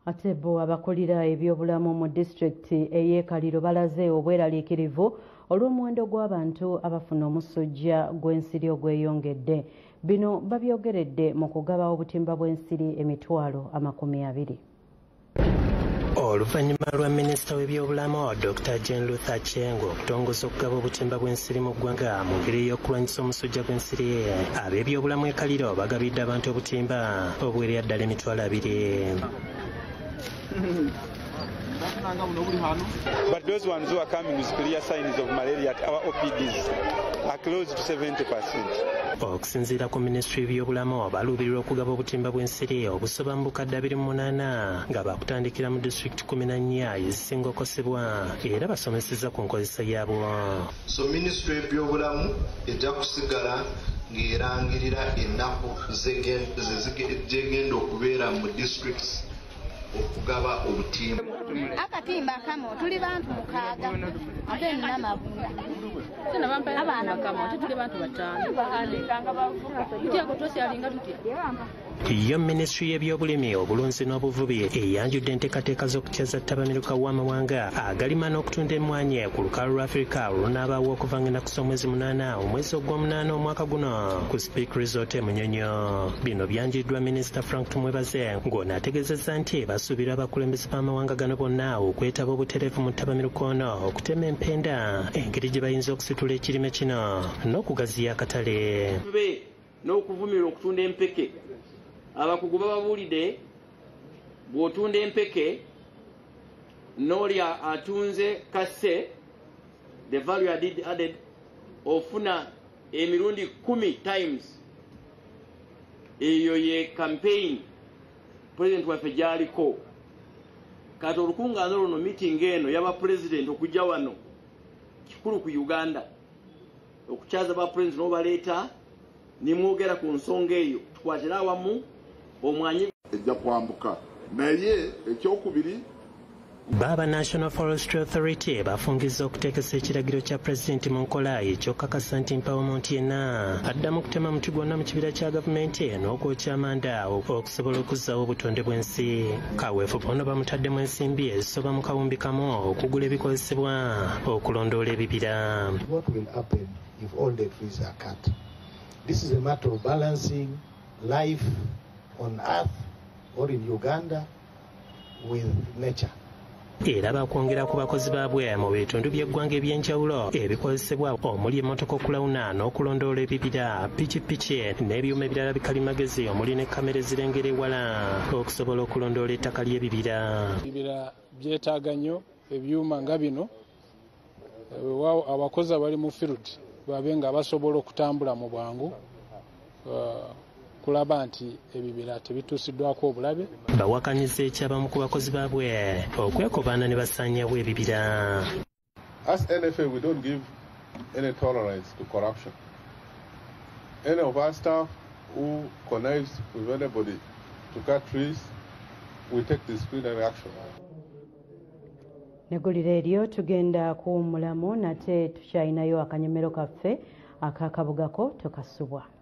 Ate bo abakulira ebyobulamu mu disitulikiti ey'e Kaliro balaze obweraliikirivu olw'omuwendo gw'abantu abafuna omusujja gw'ensiri ogweyongedde. Bino babyogeredde mu kugaba obutimba bw'ensiri emitwalo 20. Oluvannyuma lwa minisita w'ebyobulamu Dr. Jane Luther Achengo okutongoza okugaba obutimba bw'ensiri mu ggwanga mu ngeri y'okulwanyisa omusujja gw'ensiri, ab'ebyobulamu e Kaliro bagabidde abantu obutimba obw'eri ddala emitwalo 2. But those ones who are coming with clear signs of malaria at our OPDs are close to 70%. Okusinziira ku minisitule y'ebyobulamu baluubirira okugaba obutimba bw'ensiri obusoba mu bukadde 28 nga bakutandikira mu disitulikiti 14 ezisinga okosebwa era basomesezza ku nkozesa yaabwo. So minisitule y'ebyobulamu ejja kusigala ng'erangirira ennaku zegenda okubeera mu disitulikiti okugaba obutimba. Akatimba kamo tuli bantu 6 ate namabunda abaana kamo tuli bantu 5 Yo minisitule y'ebyobulimi obulunzi n'obuvubi eyanjudde enteekateeka z'okutyaza ttabamiruka w'amawanga agalima n'okutunda emmwanyi ku lukalu lwa Afrika olunaabaawo okuva ng'ennaku z'omwezi 8 omwezi ogw'omunaana omwaka guno ku Speak Resort e Munyonyo. Bino byanjiddwa minisita Frank Tumwebaze ng'onaategeezezza nti basuubira abakulembeze b'amawanga gano bonna okwetaba obutereevu mu ttabamiruka ono okutema empenda engeri gye bayinza okusitula ekirime kino n'okugaziya akatale. N'okuvumira okutunda empeke. Abakugu bababuulidde bw'otunda empeke n'oli atunze kasse the value added ofuna emirundi 10 times. Eyo ye campaign president waffe gy'aliko. Kati olukungaana luno meeting eno y'aba president okujja wano kikulu ku Uganda okukyaza ba president n'obaleeta nimwogera ku nsonga eyo tukwatira awamu omwanyi ejja kwambuka naye ekyokubiri Baba National Forestry Authority bafungizza okuteekesa ekiragiro kya pulezidenti mu nkola ekyokakasa nti empowerment yenna addamu kutema muti gwonna mu kibira kya gavumenti n'okwokya amanda okusobola okuzzaawo obutonde bw'ensi. Kaweefube ono bamutaddemu ensimbi ezisoba mu kawumbi kamu okugula ebikozesebwa okulondoola ebibira. What will happen if all the trees are cut? This is a matter of balancing life on earth or in Uganda with nature. Era bakwongera ku bakozi baabwe mu bitundu by'eggwanga ebyenjawulo ebikozesebwa omuli emmotoka okulawuna n'okulondoola ebibira, pikipiki n'ebyuma ebirala bikalimagezi omuli ne kamera ezirengera ewala okusobola okulondoola ettaka ly'ebibira. Ebibira byetaaga nnyo ebyuma nga bino abakozi abali mu field babe nga basobola okutambula mu bwangu kulaba nti ebibira tebituusiddwako obulabe. Bawakanyizza ekyabamu ku bakozi baabwe okwekobaana ne basaanyaawo ebibira. As NFA we don't give any tolerance to corruption. Any of our staff who connives with anybody to cut trees, we take disciplinary action. Negulira eryo tugenda kuwummulamu nate tukyayinayo akanyomero kaffe akakabugako tokasubwa.